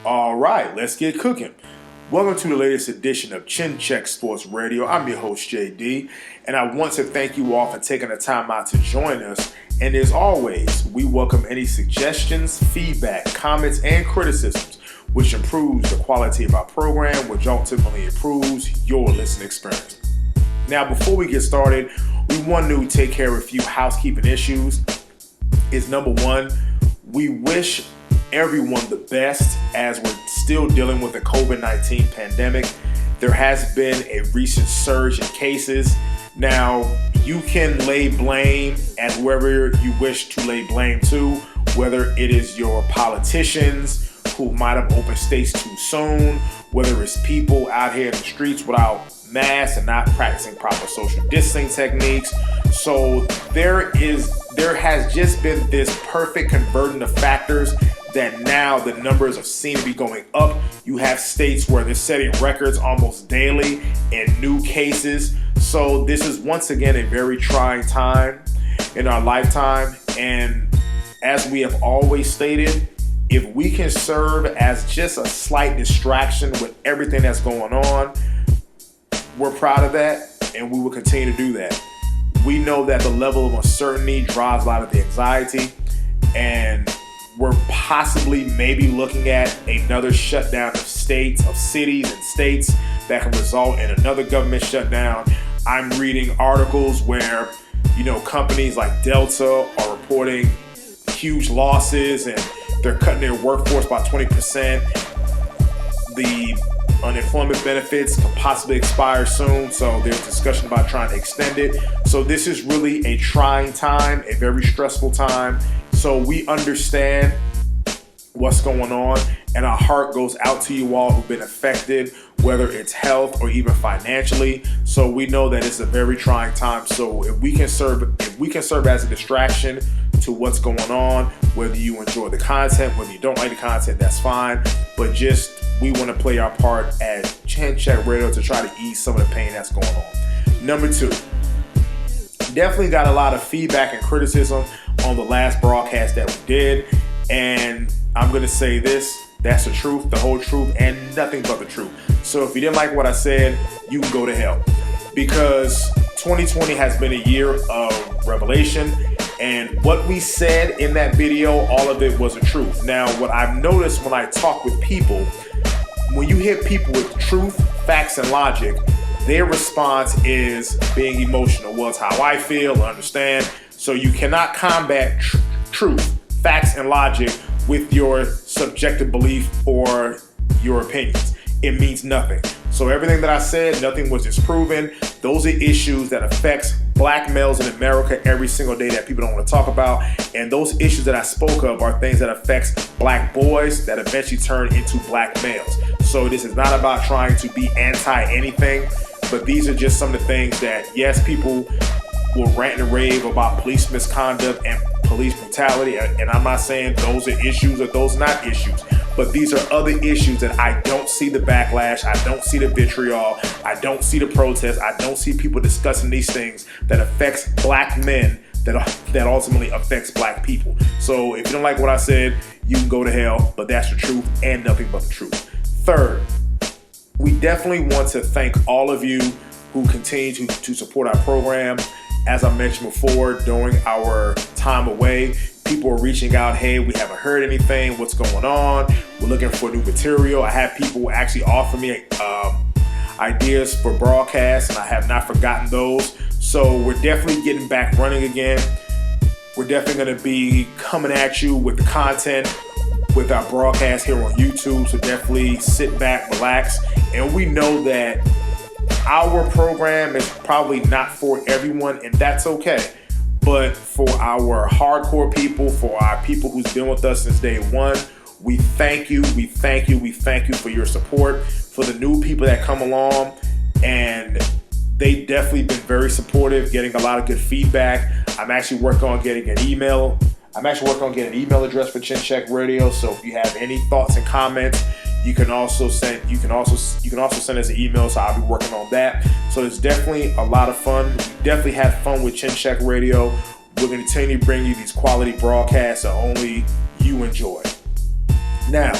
All right, let's get cooking. Welcome to the latest edition of Chin Check Sports Radio. I'm your host, JD, and I want to thank you all for taking the time out to join us. And as always, we welcome any suggestions, feedback, comments, and criticisms, which improves the quality of our program, which ultimately improves your listening experience. Now, before we get started, we want to take care of a few housekeeping issues. Is number one, we wish everyone the best as we're still dealing with the COVID-19 pandemic. There has been a recent surge in cases. Now, you can lay blame at whoever you wish to lay blame to, whether it is your politicians who might have opened states too soon, whether it's people out here in the streets without masks and not practicing proper social distancing techniques. So there has just been this perfect convergence of factors that now the numbers seem to be going up. You have states where they're setting records almost daily in new cases. So this is once again a very trying time in our lifetime. And as we have always stated, if we can serve as just a slight distraction with everything that's going on, we're proud of that, and we will continue to do that. We know that the level of uncertainty drives a lot of the anxiety, and we're possibly maybe looking at another shutdown of states, of cities and states that can result in another government shutdown. I'm reading articles where, companies like Delta are reporting huge losses and they're cutting their workforce by 20%. The unemployment benefits could possibly expire soon, so there's discussion about trying to extend it. So this is really a trying time, a very stressful time. So we understand what's going on, and our heart goes out to you all who've been affected, whether it's health or even financially. So we know that it's a very trying time. So if we can serve as a distraction to what's going on, whether you enjoy the content, whether you don't like the content, that's fine. But we want to play our part at Chin Check Radio to try to ease some of the pain that's going on. Number two, definitely got a lot of feedback and criticism on the last broadcast that we did. And I'm going to say this, that's the truth, the whole truth, and nothing but the truth. So if you didn't like what I said, you can go to hell. Because 2020 has been a year of revelation. And what we said in that video, all of it was the truth. Now, what I've noticed when I talk with people, when you hit people with truth, facts, and logic, their response is being emotional. Well, it's how I feel, understand. So you cannot combat truth, facts, and logic with your subjective belief or your opinions. It means nothing. So everything that I said, nothing was disproven. Those are issues that affects black males in America every single day that people don't want to talk about. And those issues that I spoke of are things that affects black boys that eventually turn into black males. So this is not about trying to be anti-anything, but these are just some of the things that, yes, people will rant and rave about police misconduct and police brutality. And I'm not saying those are issues or those are not issues. But these are other issues that I don't see the backlash, I don't see the vitriol, I don't see the protests, I don't see people discussing these things that affects black men, that ultimately affects black people. So if you don't like what I said, you can go to hell, but that's the truth and nothing but the truth. Third, we definitely want to thank all of you who continue to support our program. As I mentioned before, during our time away, people are reaching out, hey, we haven't heard anything, what's going on? We're looking for new material. I have people actually offer me ideas for broadcasts, and I have not forgotten those. So we're definitely getting back running again. We're definitely going to be coming at you with the content with our broadcast here on YouTube. So definitely sit back, relax. And we know that our program is probably not for everyone, and that's okay. But for our hardcore people, for our people who's been with us since day one, we thank you, we thank you, we thank you for your support. For the new people that come along, and they've definitely been very supportive, getting a lot of good feedback. I'm actually working on getting an email. Address for Chin Check Radio. So if you have any thoughts and comments, you can also send us an email. So I'll be working on that. So it's definitely a lot of fun. We definitely had fun with Chin Check Radio. We're going to continue to bring you these quality broadcasts that only you enjoy. Now,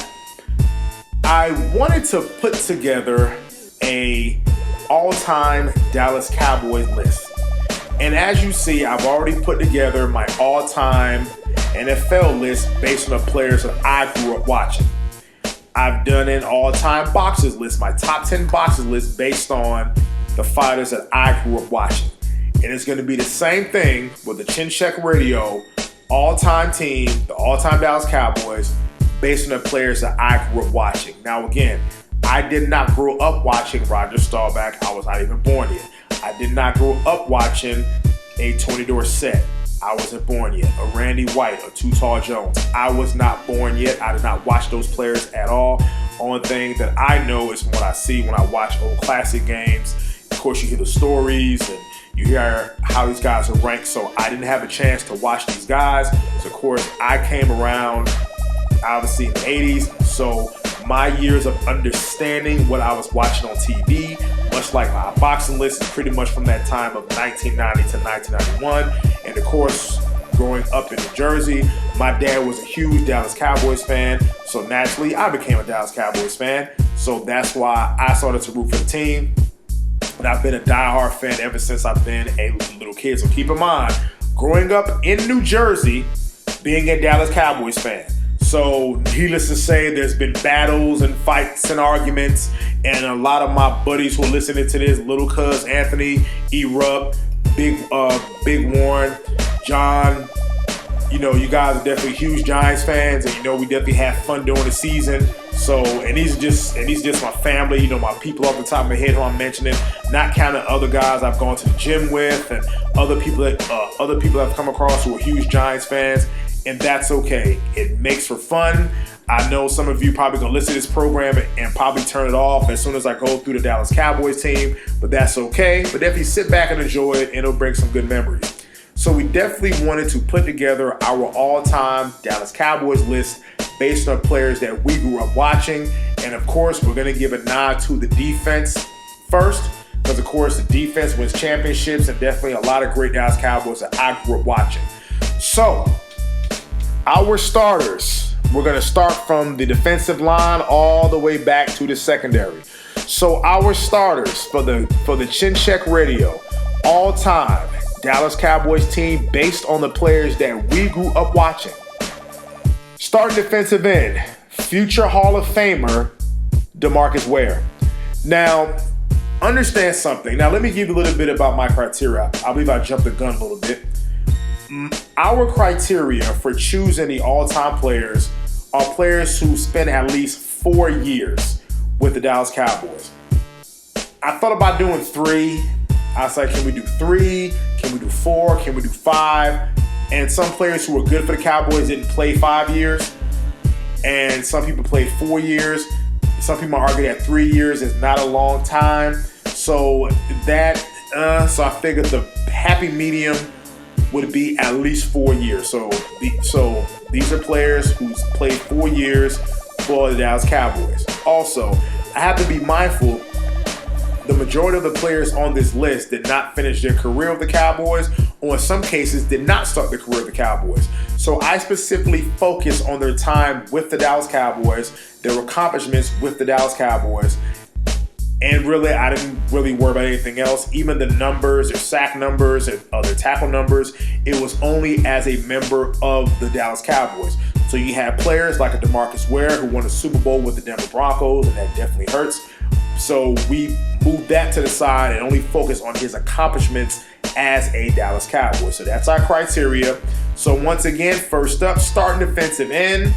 I wanted to put together a all-time Dallas Cowboys list. And as you see, I've already put together my all-time NFL list based on the players that I grew up watching. I've done an all-time boxes list, my top 10 boxes list based on the fighters that I grew up watching. And it's going to be the same thing with the Chin Check Radio all-time team, the all-time Dallas Cowboys, based on the players that I grew up watching. Now again, I did not grow up watching Roger Staubach. I was not even born yet. I did not grow up watching a Tony Dorsett. I wasn't born yet. A Randy White, a Too Tall Jones. I was not born yet. I did not watch those players at all. Only thing that I know is from what I see when I watch old classic games. Of course, you hear the stories and you hear how these guys are ranked. So I didn't have a chance to watch these guys. So of course, I came around obviously in the 80s, so my years of understanding what I was watching on TV, much like my boxing list, is pretty much from that time of 1990 to 1991. And of course, growing up in New Jersey, my dad was a huge Dallas Cowboys fan, so naturally I became a Dallas Cowboys fan. So that's why I started to root for the team. And I've been a diehard fan ever since I've been a little kid. So keep in mind, growing up in New Jersey, being a Dallas Cowboys fan. So needless to say, there's been battles and fights and arguments, and a lot of my buddies who are listening to this, Little Cuz, Anthony, E-Rub, Big Warren, John, you know, you guys are definitely huge Giants fans, and you know we definitely have fun during the season. So, and these are just my family, you know, my people off the top of my head who I'm mentioning, not counting other guys I've gone to the gym with and other people I've come across who are huge Giants fans. And that's okay. It makes for fun. I know some of you probably gonna listen to this program and probably turn it off as soon as I go through the Dallas Cowboys team, but that's okay. But definitely sit back and enjoy it, and it'll bring some good memories. So we definitely wanted to put together our all-time Dallas Cowboys list based on players that we grew up watching. And of course, we're gonna give a nod to the defense first, because of course the defense wins championships, and definitely a lot of great Dallas Cowboys that I grew up watching. So, our starters, we're going to start from the defensive line all the way back to the secondary. So our starters for the Chin Check Radio all-time Dallas Cowboys team based on the players that we grew up watching. Starting defensive end, future Hall of Famer, DeMarcus Ware. Now, understand something. Now, let me give you a little bit about my criteria. I believe I jumped the gun a little bit. Our criteria for choosing the all-time players are players who spend at least 4 years with the Dallas Cowboys. I thought about doing 3. I was like, can we do 3? Can we do 4? Can we do 5? And some players who were good for the Cowboys didn't play 5 years. And some people played 4 years. Some people argue that 3 years is not a long time. So I figured the happy medium would be at least 4 years. So these are players who's played 4 years for the Dallas Cowboys. Also, I have to be mindful, the majority of the players on this list did not finish their career with the Cowboys, or in some cases did not start their career with the Cowboys. So I specifically focus on their time with the Dallas Cowboys, their accomplishments with the Dallas Cowboys. And really, I didn't really worry about anything else. Even the numbers, their sack numbers, and their tackle numbers, it was only as a member of the Dallas Cowboys. So you have players like a DeMarcus Ware who won a Super Bowl with the Denver Broncos, and that definitely hurts. So we moved that to the side and only focus on his accomplishments as a Dallas Cowboy. So that's our criteria. So once again, first up, starting defensive end,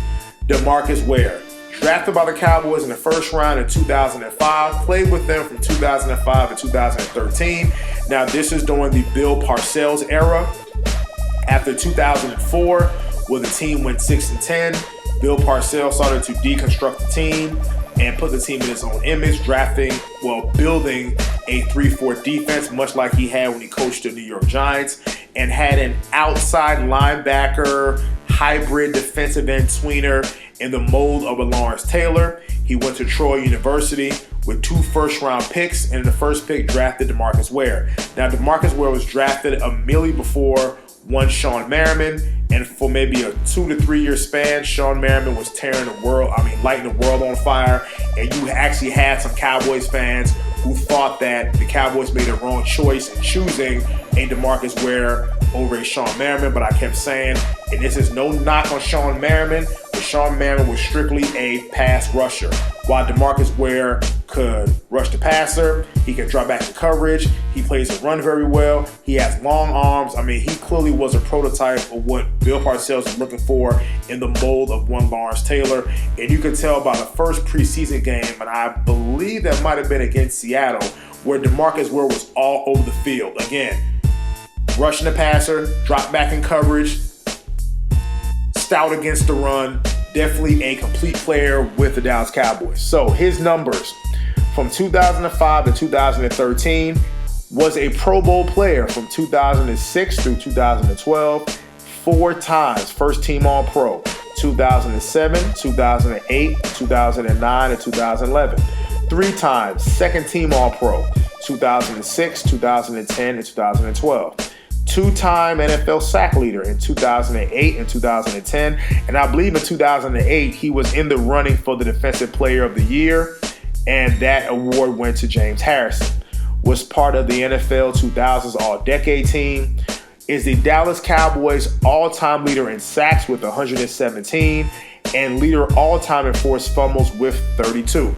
DeMarcus Ware. Drafted by the Cowboys in the first round in 2005, played with them from 2005 to 2013. Now, this is during the Bill Parcells era. After 2004, where the team went 6-10, Bill Parcells started to deconstruct the team and put the team in his own image, building a 3-4 defense, much like he had when he coached the New York Giants, and had an outside linebacker, hybrid defensive end tweener in the mold of a Lawrence Taylor. He went to Troy University with 2 first-round picks, and in the first pick drafted DeMarcus Ware. Now, DeMarcus Ware was drafted immediately before one Sean Merriman, and for maybe a 2 to 3 year span, Sean Merriman was lighting the world on fire, and you actually had some Cowboys fans who thought that the Cowboys made a wrong choice in choosing a DeMarcus Ware over a Sean Merriman, but I kept saying, and this is no knock on Sean Merriman, but Sean Merriman was strictly a pass rusher. While DeMarcus Ware could rush the passer, he can drop back in coverage, he plays the run very well, he has long arms. I mean, he clearly was a prototype of what Bill Parcells was looking for in the mold of one Lawrence Taylor. And you could tell by the first preseason game, and I believe that might have been against Seattle, where DeMarcus Ware was all over the field. Again, rushing the passer, drop back in coverage, stout against the run, definitely a complete player with the Dallas Cowboys. So his numbers from 2005 to 2013, was a Pro Bowl player from 2006 through 2012, 4 times first team All-Pro, 2007, 2008, 2009, and 2011. 3 times second team All-Pro, 2006, 2010, and 2012. 2-time NFL sack leader in 2008 and 2010. And I believe in 2008, he was in the running for the Defensive Player of the Year, and that award went to James Harrison. Was part of the NFL 2000s All-Decade team, is the Dallas Cowboys all-time leader in sacks with 117, and leader all-time in forced fumbles with 32.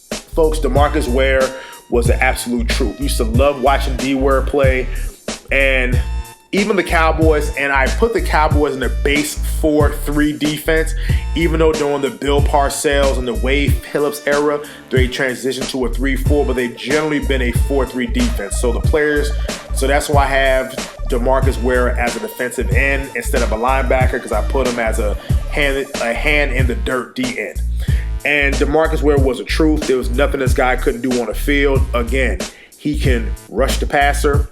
Folks, DeMarcus Ware was an absolute truth. Used to love watching D-Ware play, and even the Cowboys, and I put the Cowboys in the base 4-3 defense, even though during the Bill Parcells and the Wade Phillips era, they transitioned to a 3-4, but they've generally been a 4-3 defense. So that's why I have DeMarcus Ware as a defensive end instead of a linebacker, because I put him as a hand in the dirt D end. And DeMarcus Ware was a truth. There was nothing this guy couldn't do on the field. Again, he can rush the passer,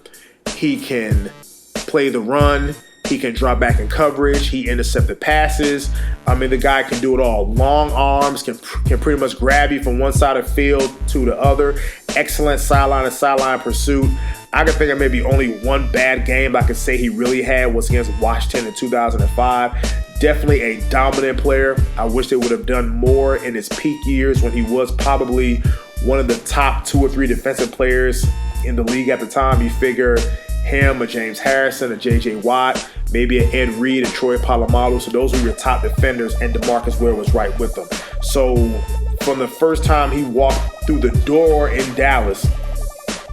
he can play the run, he can drop back in coverage, he intercepted passes. I mean, the guy can do it all. Long arms, can pretty much grab you from one side of the field to the other. Excellent sideline to sideline pursuit. I can think of maybe only one bad game I could say he really had was against Washington in 2005. Definitely a dominant player. I wish they would have done more in his peak years when he was probably one of the top 2 or 3 defensive players in the league at the time. You figure him, a James Harrison, a J.J. Watt, maybe an Ed Reed, and Troy Polamalu. So those were your top defenders, and DeMarcus Ware was right with them. So from the first time he walked through the door in Dallas,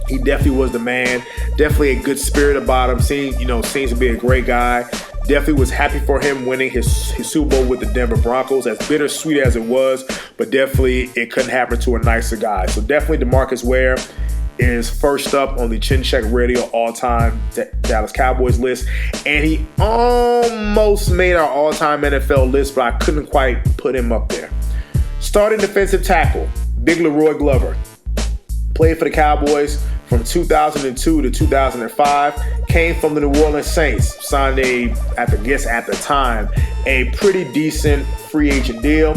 he definitely was the man. Definitely a good spirit about him. Seems to be a great guy. Definitely was happy for him winning his Super Bowl with the Denver Broncos, as bittersweet as it was, but definitely it couldn't happen to a nicer guy. So definitely DeMarcus Ware is first up on the Chin Check Radio all-time Dallas Cowboys list, and he almost made our all-time NFL list, but I couldn't quite put him up there. Starting defensive tackle, Big Leroy Glover. Played for the Cowboys from 2002 to 2005. Came from the New Orleans Saints. Signed at the time, a pretty decent free agent deal.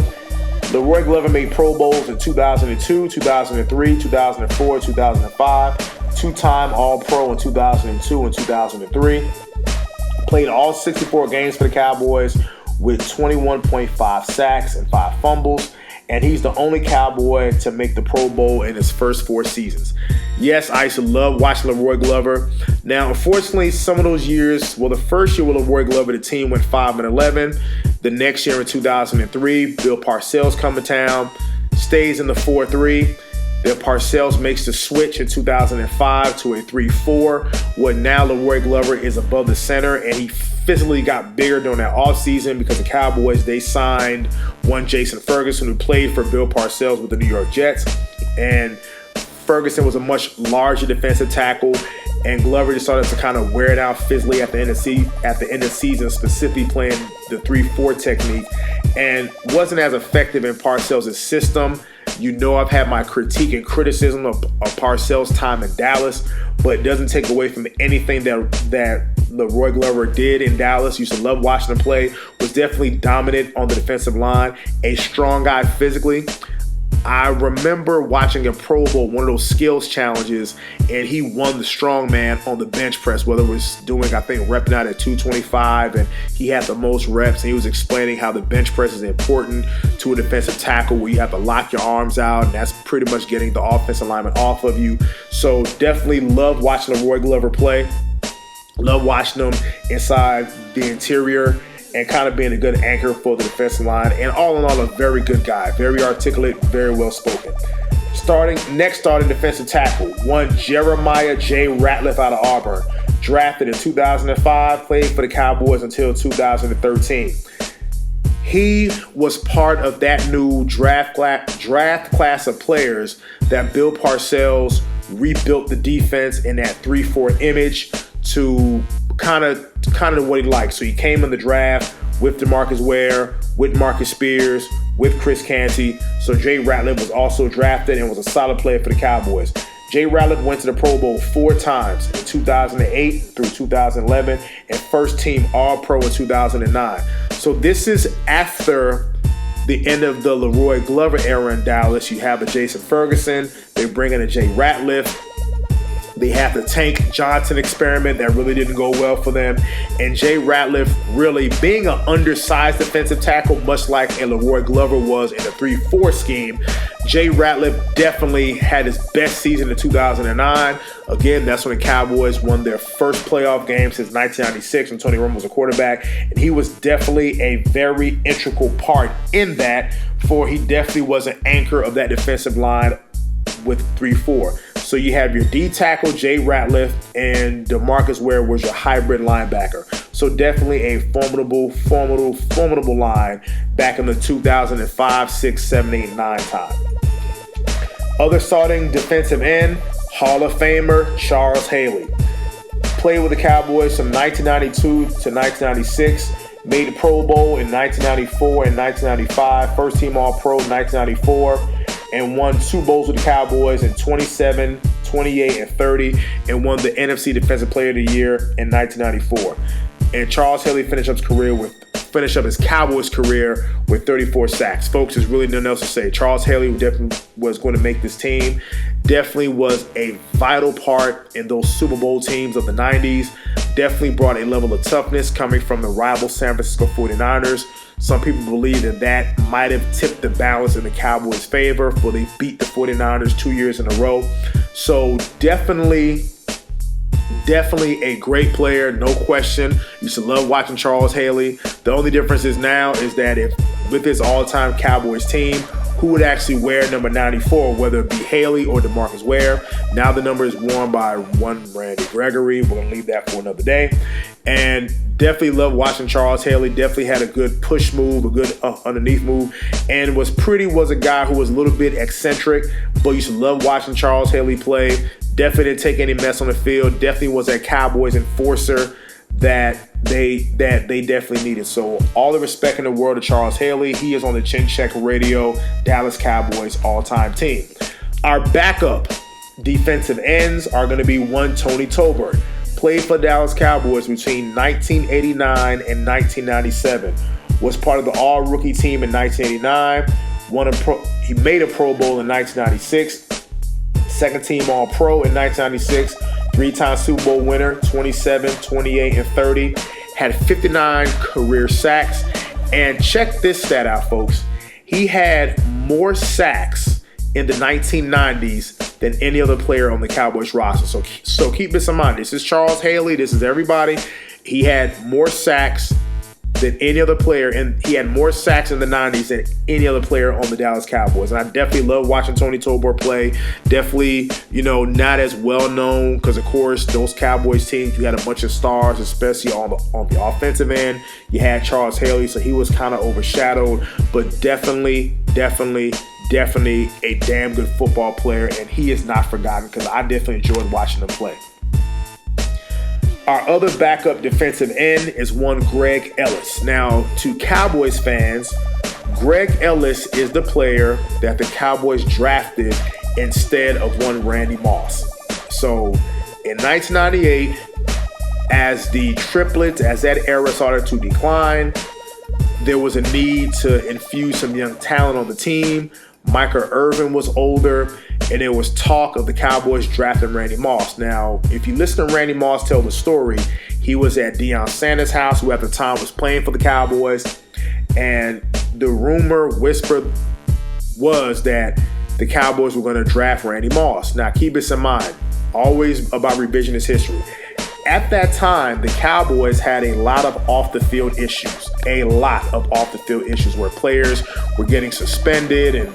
Leroy Glover made Pro Bowls in 2002, 2003, 2004, 2005. 2-time All-Pro in 2002 and 2003. Played all 64 games for the Cowboys with 21.5 sacks and 5 fumbles. And he's the only Cowboy to make the Pro Bowl in his first 4 seasons. Yes, I used to love watching Leroy Glover. Now, unfortunately, some of those years, the first year with Leroy Glover, the team went 5-11. The next year in 2003, Bill Parcells come to town, stays in the 4-3. Bill Parcells makes the switch in 2005 to a 3-4, where now Leroy Glover is above the center, and he physically got bigger during that offseason because the Cowboys, they signed one Jason Ferguson, who played for Bill Parcells with the New York Jets. And Ferguson was a much larger defensive tackle, and Glover just started to kind of wear it out physically at the end of season, specifically playing the 3-4 technique, and wasn't as effective in Parcells' system. I've had my critique and criticism of Parcells' time in Dallas, but it doesn't take away from anything that Leroy Glover did in Dallas. Used to love watching him play. Was definitely dominant on the defensive line. A strong guy physically. I remember watching a Pro Bowl, one of those skills challenges, and he won the strongman on the bench press, whether it was doing, I think, repping out at 225, and he had the most reps, and he was explaining how the bench press is important to a defensive tackle where you have to lock your arms out, and that's pretty much getting the offensive lineman off of you. So definitely love watching Leroy Glover play. Love watching him inside the interior and kind of being a good anchor for the defensive line. And all in all, a very good guy. Very articulate, very well spoken. Next starting defensive tackle, one Jeremiah J. Ratliff out of Auburn. Drafted in 2005, played for the Cowboys until 2013. He was part of that new draft class of players that Bill Parcells rebuilt the defense in that 3-4 image to kind of what he liked. So he came in the draft with DeMarcus Ware, with Marcus Spears, with Chris Canty. So Jay Ratliff was also drafted and was a solid player for the Cowboys. Jay Ratliff went to the Pro Bowl 4 times in 2008 through 2011 and first team All-Pro in 2009. So this is after the end of the Leroy Glover era in Dallas. You have a Jason Ferguson. They bring in a Jay Ratliff. They have the Tank Johnson experiment that really didn't go well for them. And Jay Ratliff really being an undersized defensive tackle, much like a Leroy Glover was in the 3-4 scheme. Jay Ratliff definitely had his best season in 2009. Again, that's when the Cowboys won their first playoff game since 1996 when Tony Romo was a quarterback. And he was definitely a very integral part in that, for he definitely was an anchor of that defensive line with 3-4. So you have your D tackle, Jay Ratliff, and DeMarcus Ware was your hybrid linebacker. So definitely a formidable line back in the 2005, 6, 7, 8, 9 time. Other starting defensive end, Hall of Famer Charles Haley. Played with the Cowboys from 1992 to 1996. Made the Pro Bowl in 1994 and 1995. First team All-Pro 1994. And won 2 Bowls with the Cowboys in 27, 28, and 30, and won the NFC Defensive Player of the Year in 1994. And Charles Haley finished up his Cowboys career with 34 sacks. Folks, there's really nothing else to say. Charles Haley definitely was going to make this team. Definitely was a vital part in those Super Bowl teams of the 90s. Definitely brought a level of toughness coming from the rival San Francisco 49ers. Some people believe that might have tipped the balance in the Cowboys' favor, for they beat the 49ers 2 years in a row. So definitely a great player, no question. You should love watching Charles Haley. The only difference is now is that if with his all-time Cowboys team, who would actually wear number 94, whether it be Haley or DeMarcus Ware. Now the number is worn by one Randy Gregory. We're going to leave that for another day. And definitely love watching Charles Haley. Definitely had a good push move, a good underneath move, and was a guy who was a little bit eccentric, but you should love watching Charles Haley play. Definitely didn't take any mess on the field. Definitely was a Cowboys enforcer that they definitely needed. So all the respect in the world to Charles Haley. He is on the Chin Check Radio Dallas Cowboys all-time team. Our backup defensive ends are going to be one Tony Tolbert. Played for the Dallas Cowboys between 1989 and 1997. Was part of the all-rookie team in 1989. He made a Pro Bowl in 1996. Second team All-Pro in 1996. 3-time Super Bowl winner, 27, 28, and 30. Had 59 career sacks. And check this stat out, folks. He had more sacks in the 1990s than any other player on the Cowboys roster. So keep this in mind. This is Charles Haley. This is everybody. He had more sacks than any other player, and he had more sacks in the 90s than any other player on the Dallas Cowboys. And I definitely love watching Tony Tolbert play. Definitely, not as well known because, of course, those Cowboys teams, you had a bunch of stars, especially on the offensive end. You had Charles Haley, so he was kind of overshadowed, but definitely a damn good football player, and he is not forgotten because I definitely enjoyed watching him play. Our other backup defensive end is one Greg Ellis. Now, to Cowboys fans, Greg Ellis is the player that the Cowboys drafted instead of one Randy Moss. So, in 1998, as the triplets, as that era started to decline, there was a need to infuse some young talent on the team. Michael Irvin was older, and there was talk of the Cowboys drafting Randy Moss. Now, if you listen to Randy Moss tell the story, he was at Deion Sanders' house, who at the time was playing for the Cowboys, and the whisper was that the Cowboys were going to draft Randy Moss. Now, keep this in mind, always about revisionist history. At that time, the Cowboys had a lot of off-the-field issues. Where players were getting suspended, and,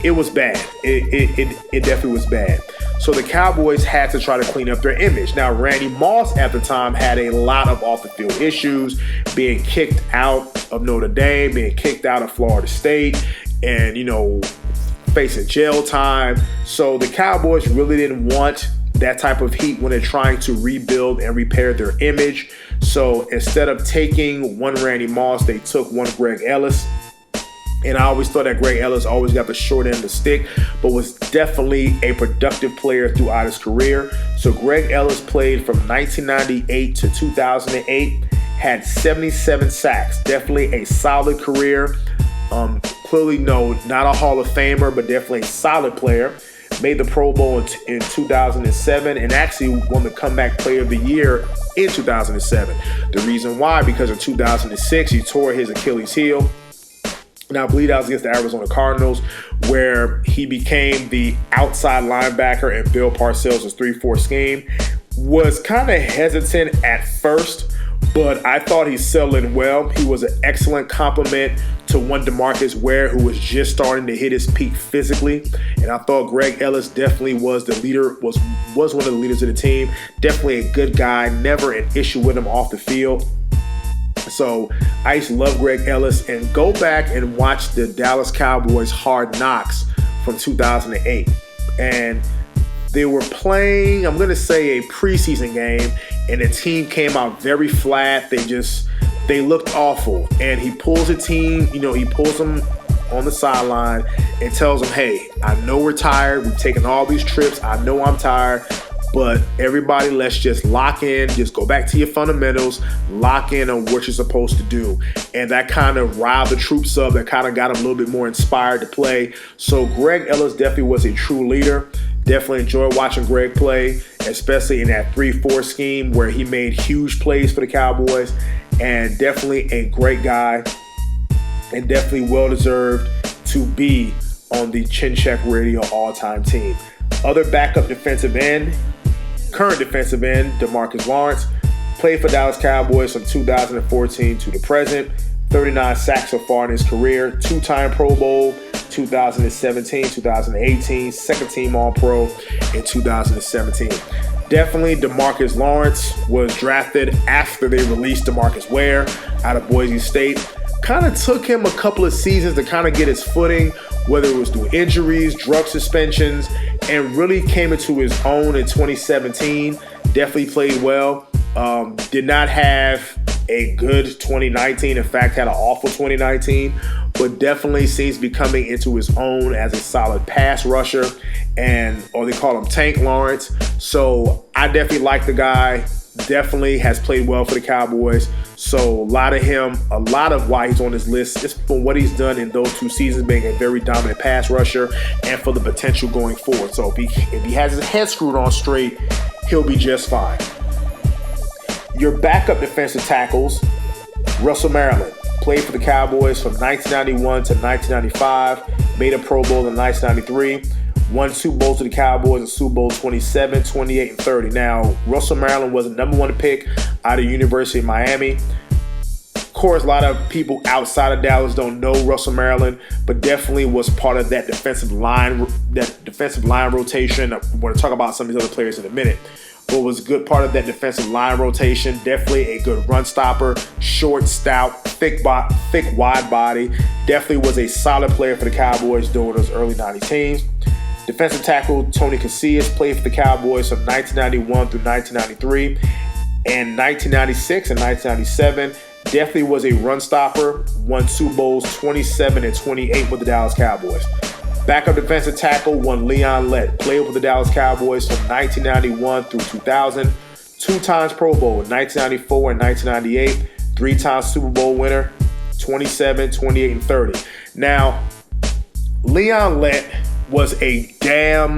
it was bad. It definitely was bad. So the Cowboys had to try to clean up their image. Now, Randy Moss at the time had a lot of off-the-field issues, being kicked out of Notre Dame, being kicked out of Florida State, and, facing jail time. So the Cowboys really didn't want that type of heat when they're trying to rebuild and repair their image. So instead of taking one Randy Moss, they took one Greg Ellis. And I always thought that Greg Ellis always got the short end of the stick, but was definitely a productive player throughout his career. So Greg Ellis played from 1998 to 2008, had 77 sacks. Definitely a solid career. Clearly, not a Hall of Famer, but definitely a solid player. Made the Pro Bowl in 2007 and actually won the Comeback Player of the Year in 2007. The reason why, because in 2006, he tore his Achilles heel. And I believe that was against the Arizona Cardinals, where he became the outside linebacker in Bill Parcells' 3-4 scheme. Was kind of hesitant at first, but I thought he settled in well. He was an excellent complement to one DeMarcus Ware, who was just starting to hit his peak physically. And I thought Greg Ellis definitely was the leader, was one of the leaders of the team. Definitely a good guy, never an issue with him off the field. So I used to love Greg Ellis, and go back and watch the Dallas Cowboys Hard Knocks from 2008. And they were playing, I'm going to say, a preseason game, and the team came out very flat. They looked awful. And he pulls the team, he pulls them on the sideline and tells them, hey, I know we're tired. We've taken all these trips. I know I'm tired. But everybody, let's just lock in. Just go back to your fundamentals. Lock in on what you're supposed to do. And that kind of riled the troops up. That kind of got them a little bit more inspired to play. So Greg Ellis definitely was a true leader. Definitely enjoyed watching Greg play, especially in that 3-4 scheme where he made huge plays for the Cowboys. And definitely a great guy, and definitely well-deserved to be on the Chin Check Radio All-Time team. Other backup defensive end, current defensive end, DeMarcus Lawrence, played for Dallas Cowboys from 2014 to the present. 39 sacks so far in his career, 2-time Pro Bowl, 2017, 2018, second-team All-Pro in 2017. Definitely DeMarcus Lawrence was drafted after they released DeMarcus Ware out of Boise State. Kind of took him a couple of seasons to kind of get his footing, whether it was through injuries, drug suspensions, and really came into his own in 2017. Definitely played well. Did not have a good 2019. In fact, had an awful 2019, but definitely seems to be coming into his own as a solid pass rusher, or they call him Tank Lawrence. So I definitely like the guy. Definitely has played well for the Cowboys. So a lot of why he's on this list is from what he's done in those 2 seasons, being a very dominant pass rusher, and for the potential going forward. So if he has his head screwed on straight, he'll be just fine. Your backup defensive tackles, Russell Maryland, played for the Cowboys from 1991 to 1995, made a Pro Bowl in 1993, won Super Bowls to the Cowboys in Super Bowl 27, 28, and 30. Now, Russell Maryland was the number 1 pick out of University of Miami. Of course, a lot of people outside of Dallas don't know Russell Maryland, but definitely was part of that defensive line rotation. I'm going to talk about some of these other players in a minute. But was a good part of that defensive line rotation. Definitely a good run stopper, short, stout, thick, wide body. Definitely was a solid player for the Cowboys during those early 90s teams. Defensive tackle Tony Casillas played for the Cowboys from 1991 through 1993. And 1996 and 1997, definitely was a run stopper, won Super Bowls 27 and 28 with the Dallas Cowboys. Backup defensive tackle one Leon Lett, played with the Dallas Cowboys from 1991 through 2000, 2 times Pro Bowl in 1994 and 1998, 3 times Super Bowl winner, 27, 28, and 30. Now, Leon Lett was a damn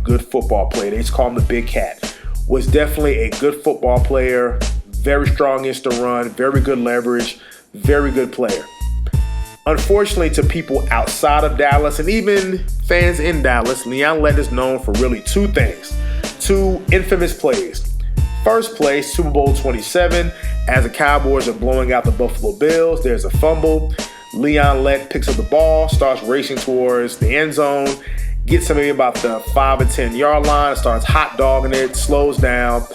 good football player. They just call him the Big Cat. Was definitely a good football player, very strong against the run, very good leverage, very good player. Unfortunately, to people outside of Dallas and even fans in Dallas, Leon Lett is known for really two things, two infamous plays. First play, Super Bowl 27, as the Cowboys are blowing out the Buffalo Bills, there's a fumble. Leon Lett picks up the ball, starts racing towards the end zone, gets to maybe about the 5 or 10 yard line, starts hot dogging it, slows down.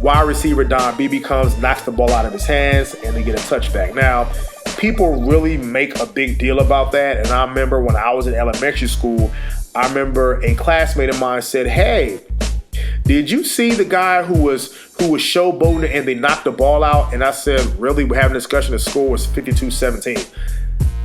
Wide receiver Don Beebe comes, knocks the ball out of his hands, and they get a touchback. Now, people really make a big deal about that, and I remember when I was in elementary school, I remember a classmate of mine said, "Hey, did you see the guy who was showboating and they knocked the ball out?" And I said, "Really? We're having a discussion. The score was 52-17.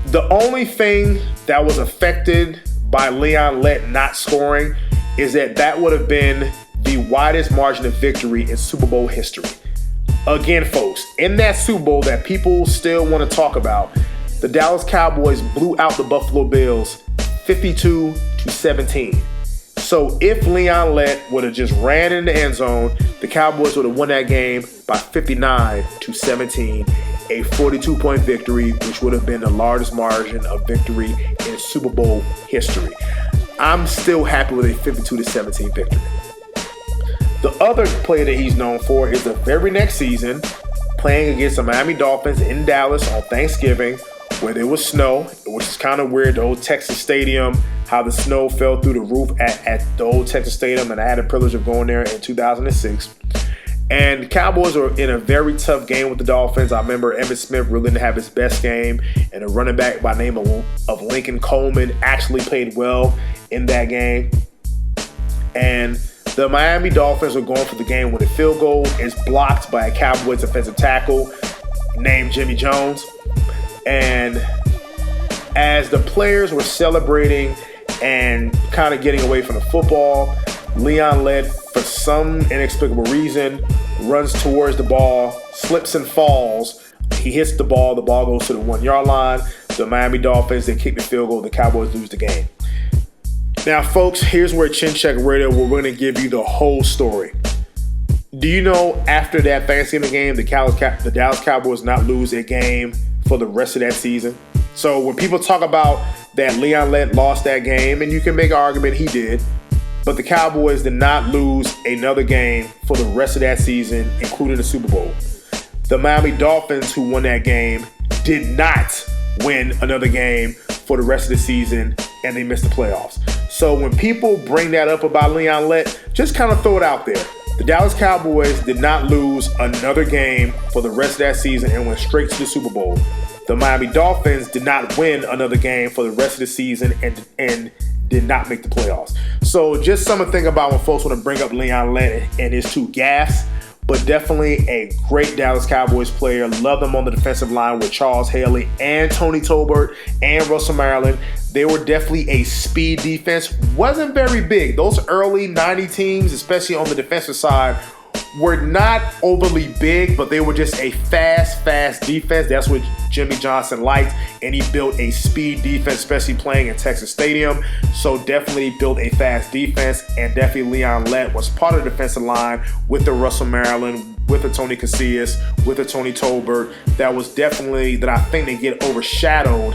The only thing that was affected by Leon Lett not scoring is that would have been the widest margin of victory in Super Bowl history. Again, folks, in that Super Bowl that people still want to talk about, the Dallas Cowboys blew out the Buffalo Bills 52-17. So if Leon Lett would have just ran in the end zone, the Cowboys would have won that game by 59-17, a 42-point victory, which would have been the largest margin of victory in Super Bowl history. I'm still happy with a 52-17 victory. The other play that he's known for is the very next season, playing against the Miami Dolphins in Dallas on Thanksgiving, where there was snow, which is kind of weird. The old Texas Stadium, how the snow fell through the roof at the old Texas Stadium, and I had the privilege of going there in 2006. And the Cowboys were in a very tough game with the Dolphins. I remember Emmitt Smith really didn't have his best game, and a running back by the name of Lincoln Coleman actually played well in that game. And the Miami Dolphins were going for the game with a field goal. It's blocked by a Cowboys defensive tackle named Jimmy Jones. And as the players were celebrating and kind of getting away from the football, Leon Lett, for some inexplicable reason, runs towards the ball, slips and falls. He hits the ball goes to the 1 yard line. The Miami Dolphins, they kick the field goal, the Cowboys lose the game. Now, folks, here's where Chin Check Radio, we're going to give you the whole story. Do you know after that Thanksgiving game, the Dallas Cowboys not lose a game for the rest of that season? So when people talk about that Leon Lett lost that game, and you can make an argument he did, but the Cowboys did not lose another game for the rest of that season, including the Super Bowl. The Miami Dolphins, who won that game, did not win another game for the rest of the season, and they missed the playoffs. So when people bring that up about Leon Lett, just kind of throw it out there. The Dallas Cowboys did not lose another game for the rest of that season and went straight to the Super Bowl. The Miami Dolphins did not win another game for the rest of the season and did not make the playoffs. So just something to think about when folks want to bring up Leon Lett and his two gaffes, but definitely a great Dallas Cowboys player. Love them on the defensive line with Charles Haley and Tony Tolbert and Russell Maryland. They were definitely a speed defense. Wasn't very big. Those early 90 teams, especially on the defensive side, were not overly big, but they were just a fast defense. That's what Jimmy Johnson liked, and he built a speed defense, especially playing in Texas Stadium. So definitely built a fast defense, and definitely Leon Lett was part of the defensive line with the Russell Maryland, with the Tony Casillas, with the Tony Tolbert. That I think they get overshadowed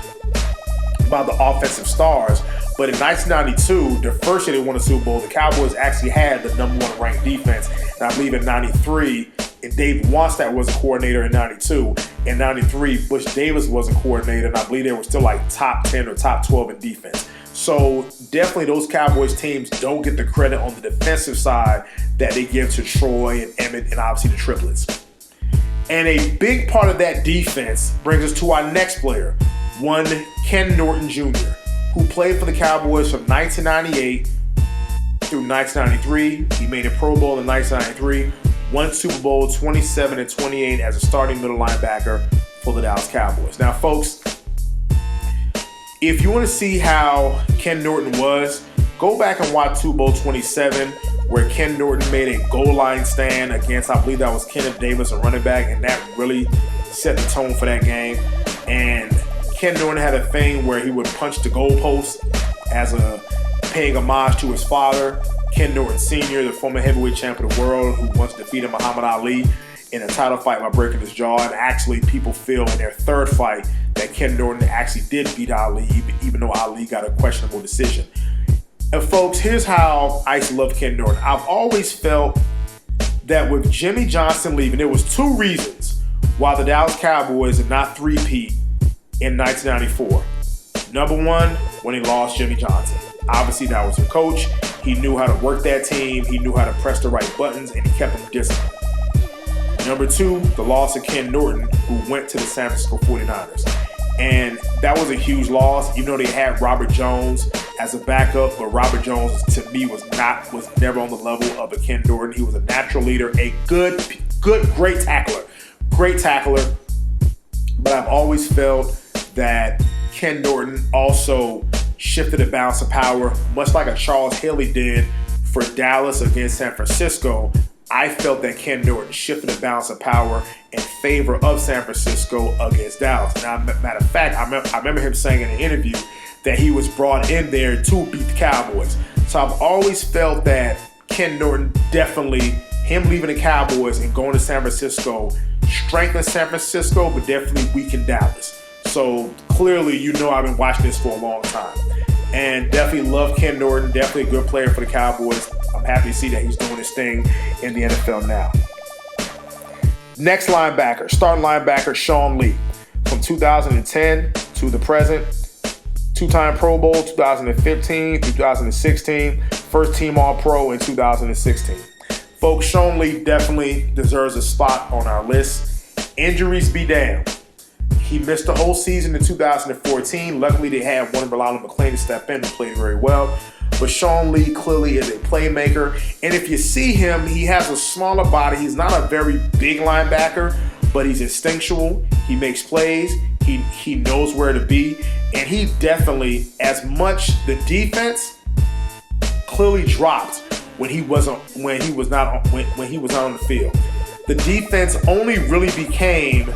by the offensive stars. But in 1992, the first year they won the Super Bowl, the Cowboys actually had the number 1 ranked defense. And I believe in 93, and Dave Wannstedt was a coordinator in 92. In 93, Butch Davis was a coordinator, and I believe they were still like top 10 or top 12 in defense. So definitely those Cowboys teams don't get the credit on the defensive side that they give to Troy and Emmett and obviously the triplets. And a big part of that defense brings us to our next player, one Ken Norton Jr., who played for the Cowboys from 1998 through 1993. He made a Pro Bowl in 1993, won Super Bowl 27 and 28 as a starting middle linebacker for the Dallas Cowboys. Now, folks, if you want to see how Ken Norton was, go back and watch Super Bowl 27, where Ken Norton made a goal line stand against, I believe that was Kenneth Davis, a running back, and that really set the tone for that game. And Ken Norton had a thing where he would punch the goalpost as a paying homage to his father, Ken Norton Sr., the former heavyweight champion of the world who once defeated Muhammad Ali in a title fight by breaking his jaw. And actually, people feel in their third fight that Ken Norton actually did beat Ali, even though Ali got a questionable decision. And folks, here's how I used to love Ken Norton. I've always felt that with Jimmy Johnson leaving, there was two reasons why the Dallas Cowboys did not three-peat in 1994. Number one, when he lost Jimmy Johnson. Obviously, that was a coach. He knew how to work that team. He knew how to press the right buttons, and he kept them disciplined. Number two, the loss of Ken Norton, who went to the San Francisco 49ers. And that was a huge loss, even though they had Robert Jones as a backup. But Robert Jones, to me, was never on the level of a Ken Norton. He was a natural leader, a great tackler. Great tackler. But I've always felt that Ken Norton also shifted the balance of power, much like a Charles Haley did for Dallas against San Francisco. I felt that Ken Norton shifted the balance of power in favor of San Francisco against Dallas. Now, matter of fact, I remember him saying in an interview that he was brought in there to beat the Cowboys. So I've always felt that Ken Norton definitely, him leaving the Cowboys and going to San Francisco, strengthened San Francisco, but definitely weakened Dallas. So clearly, I've been watching this for a long time. And definitely love Ken Norton, definitely a good player for the Cowboys. I'm happy to see that he's doing his thing in the NFL now. Next linebacker, starting linebacker, Sean Lee. From 2010 to the present, two-time Pro Bowl 2015 through 2016, first team All-Pro in 2016. Folks, Sean Lee definitely deserves a spot on our list. Injuries be damned. He missed the whole season in 2014. Luckily, they had one Rolando McClain to step in and played very well. But Sean Lee clearly is a playmaker. And if you see him, he has a smaller body. He's not a very big linebacker, but he's instinctual. He makes plays. He knows where to be. And he definitely, as much the defense clearly dropped when he was not on the field. The defense only really became,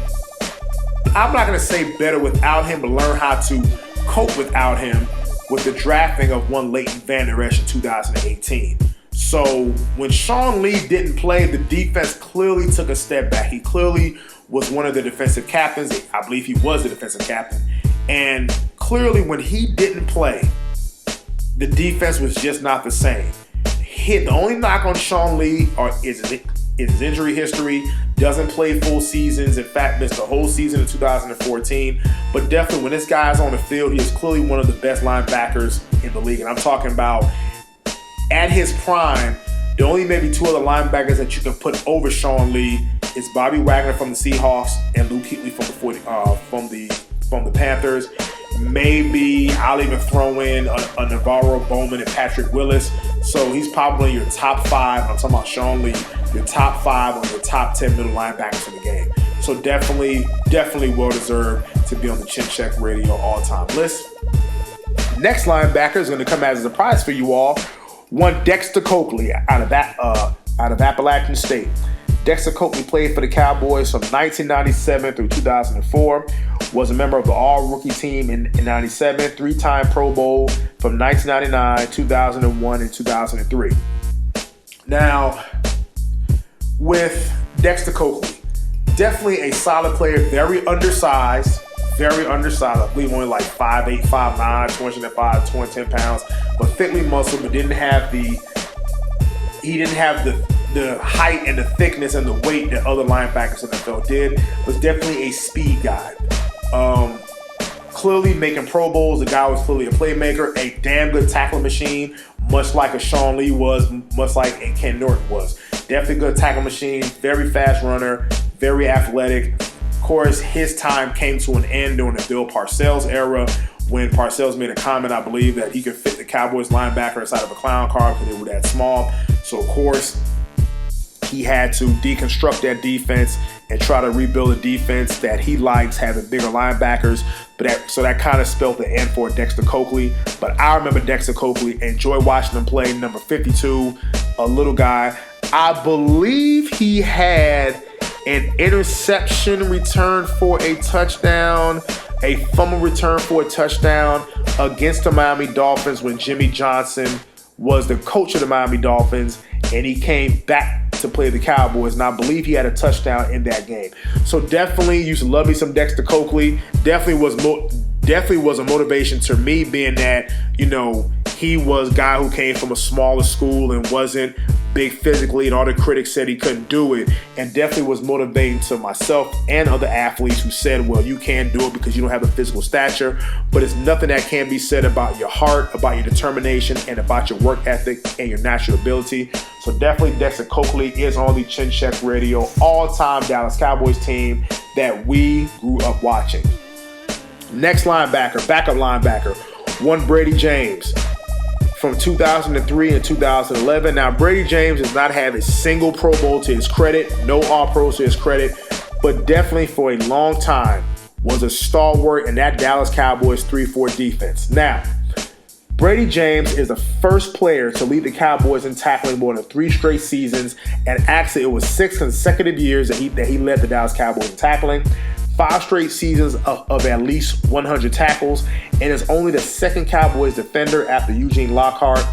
I'm not going to say better without him, but learn how to cope without him with the drafting of one Leighton Vander Esch in 2018. So when Sean Lee didn't play, the defense clearly took a step back. He clearly was one of the defensive captains. I believe he was the defensive captain. And clearly when he didn't play, the defense was just not the same. The only knock on Sean Lee is his injury history. Doesn't play full seasons. In fact, missed the whole season in 2014. But definitely when this guy's on the field, he is clearly one of the best linebackers in the league. And I'm talking about at his prime, the only maybe two other linebackers that you can put over Sean Lee is Bobby Wagner from the Seahawks and Luke Kuechly from the Panthers. Maybe I'll even throw in a Navarro Bowman and Patrick Willis. So he's probably your top five. I'm talking about Sean Lee, your top five or your top 10 middle linebackers in the game. So definitely well deserved to be on the Chin Check Radio all-time list. Next linebacker is going to come as a surprise for you all. One Dexter Coakley out of Appalachian State. Dexter Coakley played for the Cowboys from 1997 through 2004. Was a member of the All-Rookie team in 97, three-time Pro Bowl from 1999, 2001, and 2003. Now, with Dexter Coakley, definitely a solid player, very undersized. I believe only like 5'8", 5'9", 205, 210 pounds, but thickly muscled, but didn't have the height and the thickness and the weight that other linebackers in the NFL did. Was definitely a speed guy. Clearly making Pro Bowls. The guy was clearly a playmaker, a damn good tackle machine, much like a Sean Lee was, much like a Ken Norton was. Definitely good tackle machine, very fast runner, very athletic. Of course, his time came to an end during the Bill Parcells era, when Parcells made a comment, I believe, that he could fit the Cowboys linebacker inside of a clown car because they were that small. So, of course, he had to deconstruct that defense and try to rebuild a defense that he likes, having bigger linebackers. So that kind of spelled the end for Dexter Coakley. But I remember Dexter Coakley, enjoy watching him play, number 52, a little guy. I believe he had an interception return for a touchdown. a fumble return for a touchdown against the Miami Dolphins when Jimmy Johnson was the coach of the Miami Dolphins, and he came back to play the Cowboys, and I believe he had a touchdown in that game. So definitely used to love me some Dexter Coakley. Definitely was a motivation to me, being that, he was a guy who came from a smaller school and wasn't big physically, and all the critics said he couldn't do it, and definitely was motivating to myself and other athletes who said, well, you can't do it because you don't have the physical stature. But it's nothing that can be said about your heart, about your determination, and about your work ethic and your natural ability. So definitely Dexter Coakley is on the Chin Check Radio all-time Dallas Cowboys team that we grew up watching. Next backup linebacker, one Bradie James from 2003 and 2011. Now, Bradie James does not have a single Pro Bowl to his credit, no All-Pros to his credit, but definitely for a long time was a stalwart in that Dallas Cowboys 3-4 defense. Now, Bradie James is the first player to lead the Cowboys in tackling more than 3 straight seasons, and actually it was 6 consecutive years that he led the Dallas Cowboys in tackling. 5 straight seasons of at least 100 tackles, and is only the second Cowboys defender after Eugene Lockhart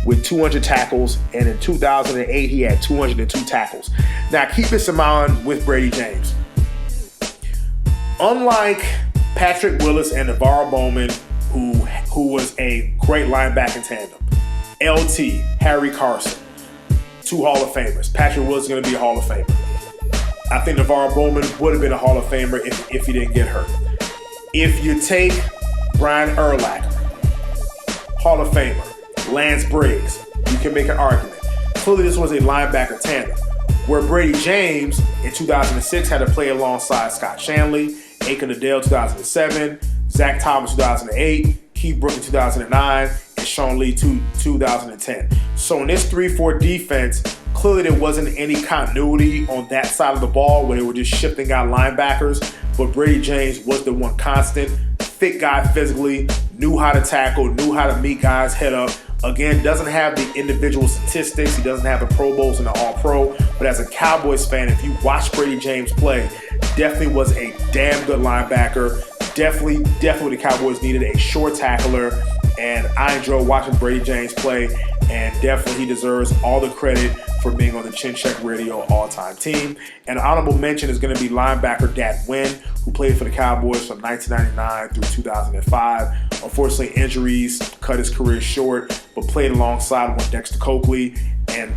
with 200 tackles, and in 2008 he had 202 tackles. Now keep this in mind with Bradie James. Unlike Patrick Willis and Navarro Bowman, who was a great linebacking tandem, LT, Harry Carson, 2 Hall of Famers. Patrick Willis is going to be a Hall of Famer. I think Navarro Bowman would have been a Hall of Famer if he didn't get hurt. If you take Brian Urlacher, Hall of Famer, Lance Briggs, you can make an argument. Clearly this was a linebacker tandem, where Bradie James in 2006 had to play alongside Scott Shanley, Aiken Adele 2007, Zach Thomas 2008, Keith Brook in 2009, and Sean Lee 2010. So in this 3-4 defense, clearly there wasn't any continuity on that side of the ball where they were just shifting out linebackers, but Bradie James was the one constant. Thick guy physically, knew how to tackle, knew how to meet guys head up. Again, doesn't have the individual statistics. He doesn't have the Pro Bowls and the All-Pro. But as a Cowboys fan, if you watch Bradie James play, definitely was a damn good linebacker. Definitely the Cowboys needed a short tackler. And I enjoy watching Bradie James play. And definitely he deserves all the credit for being on the Chin Check Radio all-time team. And an honorable mention is going to be linebacker Dat Nguyen, who played for the Cowboys from 1999 through 2005. Unfortunately, injuries cut his career short, but played alongside one Dexter Coakley, and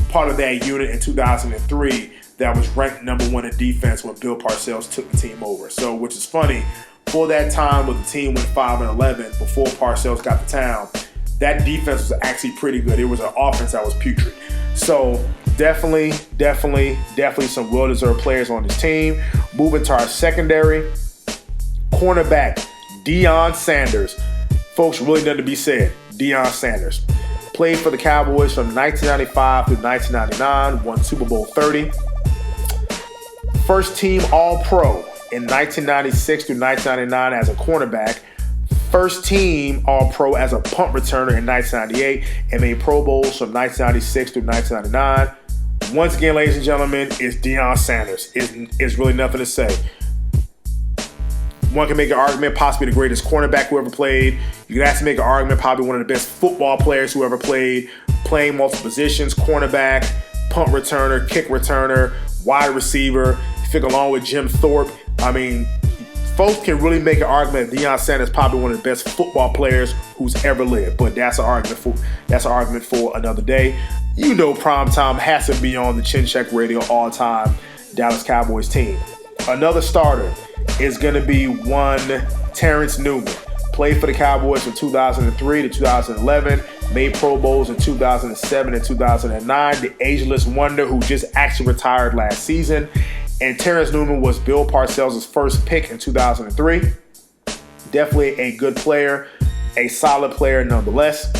part of that unit in 2003 that was ranked number 1 in defense when Bill Parcells took the team over. So, which is funny, for that time when the team went 5-11 before Parcells got to town, that defense was actually pretty good. It was an offense that was putrid. So definitely some well-deserved players on this team. Moving to our secondary, cornerback Deion Sanders. Folks, really nothing to be said. Deion Sanders played for the Cowboys from 1995 through 1999, won Super Bowl 30. First team All-Pro in 1996 through 1999 as a cornerback. First team All-Pro as a punt returner in 1998 and made Pro Bowls from 1996 through 1999. Once again, ladies and gentlemen, it's Deion Sanders. It's really nothing to say. One can make an argument, possibly the greatest cornerback who ever played. You can actually make an argument, probably one of the best football players who ever played, playing multiple positions, cornerback, punt returner, kick returner, wide receiver. Figure along with Jim Thorpe. I mean, folks can really make an argument that Deion Sanders is probably one of the best football players who's ever lived. But that's an argument for another day. You know, primetime has to be on the Chin Check Radio all-time Dallas Cowboys team. Another starter is going to be one Terrence Newman. Played for the Cowboys from 2003 to 2011. Made Pro Bowls in 2007 and 2009. The ageless wonder who just actually retired last season. And Terrence Newman was Bill Parcells' first pick in 2003. Definitely a good player, a solid player nonetheless.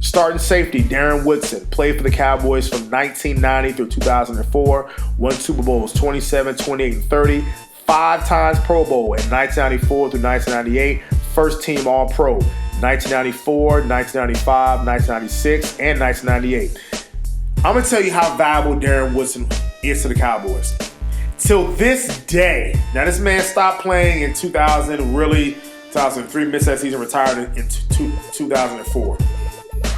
Starting safety, Darren Wilson, played for the Cowboys from 1990 through 2004. Won Super Bowls 27, 28, and 30. 5 times Pro Bowl in 1994 through 1998. First team All-Pro 1994, 1995, 1996, and 1998. I'm going to tell you how valuable Darren Wilson is to the Cowboys. till this day, now this man stopped playing in 2000, really 2003, missed that season, retired in 2004.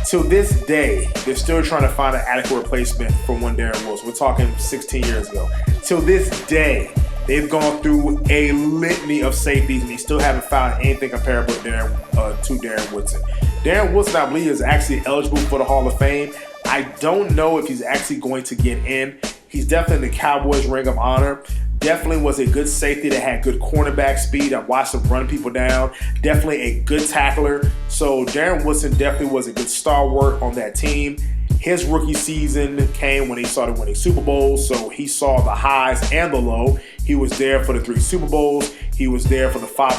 Till this day, they're still trying to find an adequate replacement for one Darren Wilson. We're talking 16 years ago. Till this day, they've gone through a litany of safeties, and they still haven't found anything comparable to Darren Wilson. Darren Wilson, I believe, is actually eligible for the Hall of Fame. I don't know if he's actually going to get in. He's definitely in the Cowboys Ring of Honor. Definitely was a good safety that had good cornerback speed. I watched him run people down. Definitely a good tackler. So Darren Wilson definitely was a good stalwart on that team. His rookie season came when he started winning Super Bowls, so he saw the highs and the low. He was there for the 3 Super Bowls. He was there for the 5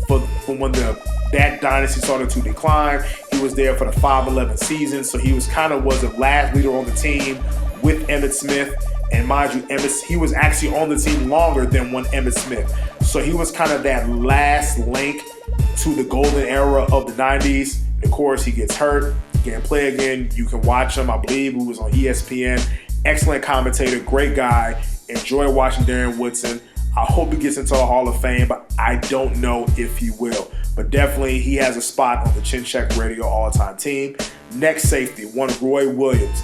for when that dynasty started to decline. He was there for the 5-11 season, so he was the last leader on the team with Emmitt Smith. And mind you, he was actually on the team longer than one Emmitt Smith. So he was kind of that last link to the golden era of the 90s. And of course, he gets hurt. He can't play again. You can watch him, I believe, who was on ESPN. Excellent commentator, great guy. Enjoy watching Darren Wilson. I hope he gets into the Hall of Fame, but I don't know if he will. But definitely, he has a spot on the Chin Check Radio All-Time team. Next safety, one Roy Williams.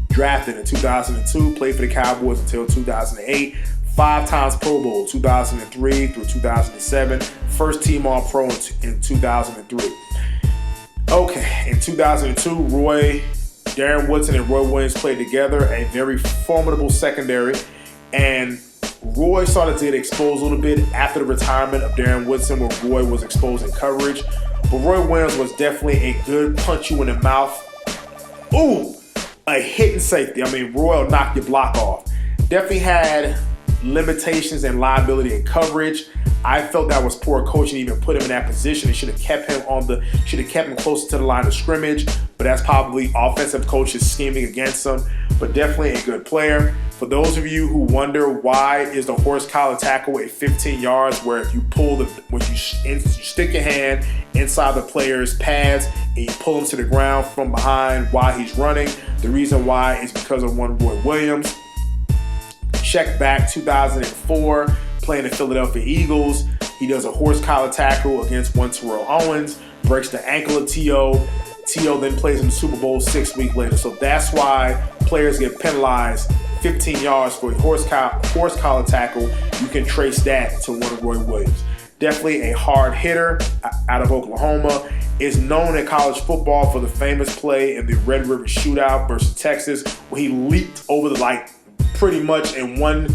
Drafted in 2002, played for the Cowboys until 2008. 5 times Pro Bowl, 2003 through 2007. First team All-Pro in 2003. Okay, in 2002, Darren Wilson and Roy Williams played together, a very formidable secondary. And Roy started to get exposed a little bit after the retirement of Darren Wilson, where Roy was exposed in coverage. But Roy Williams was definitely a good punch you in the mouth. Ooh! A hitting safety. I mean, Roy will knock your block off. Definitely had limitations and liability in coverage. I felt that was poor coaching, even put him in that position. They should have kept him closer to the line of scrimmage. But that's probably offensive coaches scheming against him. But definitely a good player. For those of you who wonder why is the horse collar tackle at 15 yards, where if you you stick your hand inside the player's pads and you pull him to the ground from behind while he's running, the reason why is because of one Roy Williams. Check back 2004, playing the Philadelphia Eagles. He does a horse collar tackle against one Terrell Owens, breaks the ankle of T.O. T.O. then plays in the Super Bowl 6 weeks later. So that's why players get penalized 15 yards for a horse collar tackle. You can trace that to one of Roy Williams. Definitely a hard hitter out of Oklahoma. Is known in college football for the famous play in the Red River Shootout versus Texas, where he leaped over pretty much in one,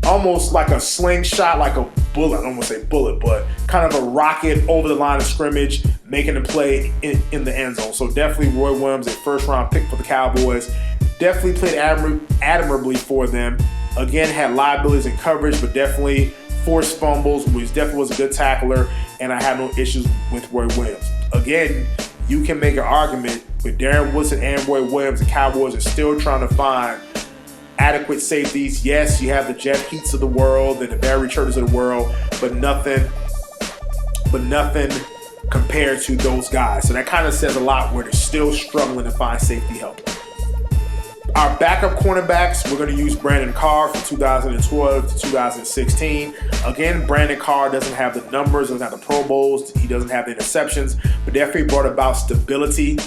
almost like a slingshot, like a bullet. I don't want to say bullet, but kind of a rocket over the line of scrimmage, making the play in the end zone. So definitely Roy Williams, a first-round pick for the Cowboys. Definitely played admirably for them. Again, had liabilities in coverage, but definitely forced fumbles, which definitely was a good tackler, and I had no issues with Roy Williams. Again, you can make an argument with Darren Wilson and Roy Williams. The Cowboys are still trying to find adequate safeties. Yes, you have the Jeff Heats of the world and the Barry Churches of the world, but nothing compared to those guys. So that kind of says a lot where they're still struggling to find safety help. Our backup cornerbacks, we're going to use Brandon Carr from 2012 to 2016. Again, Brandon Carr doesn't have the numbers, doesn't have the Pro Bowls, he doesn't have the interceptions, but definitely brought about stability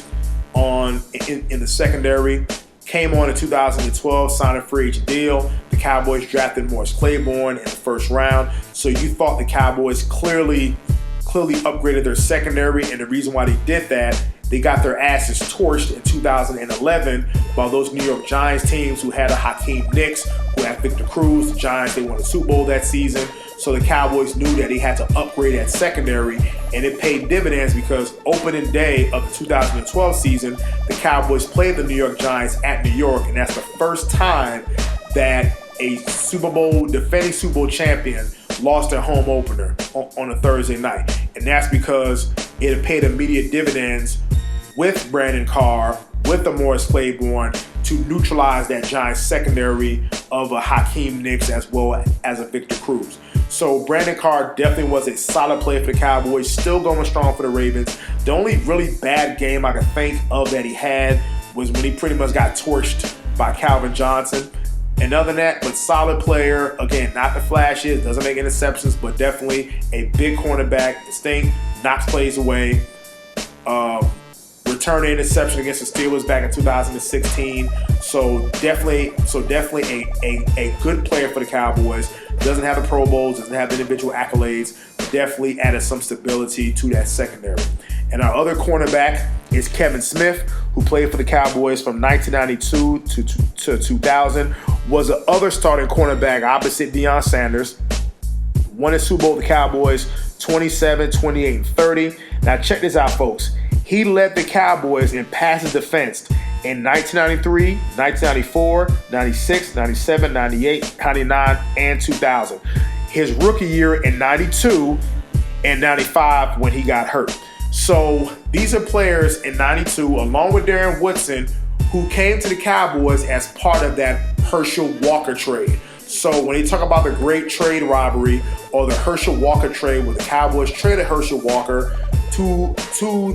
in the secondary. Came on in 2012, signed a free agent deal. The Cowboys drafted Morris Claiborne in the first round. So you thought the Cowboys clearly upgraded their secondary, and the reason why they did that, they got their asses torched in 2011 by those New York Giants teams who had a Hakeem Nicks, who had Victor Cruz. The Giants, they won the Super Bowl that season. So the Cowboys knew that they had to upgrade that secondary, and it paid dividends because opening day of the 2012 season, the Cowboys played the New York Giants at New York, and that's the first time that a defending Super Bowl champion lost their home opener on a Thursday night. And that's because it had paid immediate dividends with Brandon Carr, with the Morris Claiborne, to neutralize that Giants secondary of a Hakeem Nicks as well as a Victor Cruz. So Brandon Carr definitely was a solid player for the Cowboys, still going strong for the Ravens. The only really bad game I could think of that he had was when he pretty much got torched by Calvin Johnson. And other than that, but solid player. Again, not the flashes, doesn't make interceptions, but definitely a big cornerback. Distinct, knocks plays away. Returned an interception against the Steelers back in 2016. So definitely a good player for the Cowboys. Doesn't have the Pro Bowls, doesn't have the individual accolades, but definitely added some stability to that secondary. And our other cornerback is Kevin Smith, who played for the Cowboys from 1992 to 2000. Was the other starting cornerback opposite Deion Sanders. Won a Super Bowl with the Cowboys 27, 28, and 30. Now check this out, folks. He led the Cowboys in passes defense in 1993, 1994, 96, 97, 98, 99, and 2000. His rookie year in 92 and 95 when he got hurt. So these are players in 92, along with Darren Wilson, who came to the Cowboys as part of that Herschel Walker trade. So when they talk about the great trade robbery or the Herschel Walker trade, where the Cowboys traded Herschel Walker to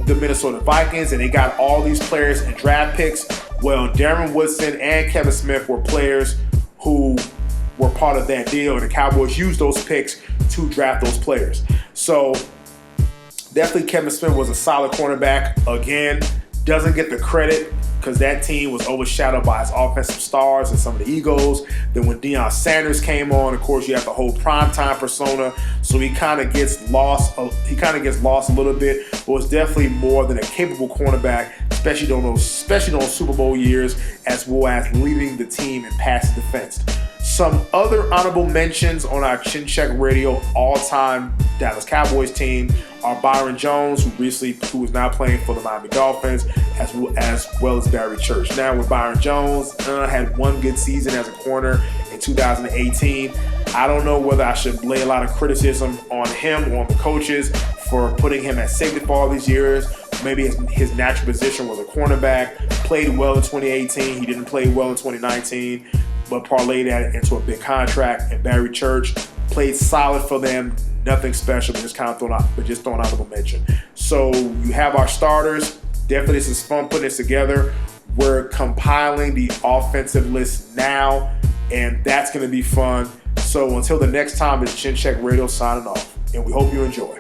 the Minnesota Vikings, and they got all these players and draft picks. Well, Darren Wilson and Kevin Smith were players who were part of that deal, and the Cowboys used those picks to draft those players. So definitely Kevin Smith was a solid cornerback. Again, doesn't get the credit because that team was overshadowed by his offensive stars and some of the egos. Then when Deion Sanders came on, of course, you have the whole primetime persona, so he kind of gets lost. He kind of gets lost a little bit, but was definitely more than a capable cornerback, especially during those Super Bowl years, as well as leading the team in pass defense. Some other honorable mentions on our Chin Check Radio all-time Dallas Cowboys team are Byron Jones, who is now playing for the Miami Dolphins, as well as Bradie James. Now with Byron Jones, had one good season as a corner in 2018. I don't know whether I should lay a lot of criticism on him or on the coaches for putting him at safety for all these years. Maybe his natural position was a cornerback. Played well in 2018. He didn't play well in 2019, but parlayed that into a big contract. And Bradie James played solid for them. Nothing special, but just throwing honorable mention. So you have our starters. Definitely, this is fun putting this together. We're compiling the offensive list now, and that's going to be fun. So until the next time, it's Chin Check Radio signing off, and we hope you enjoy.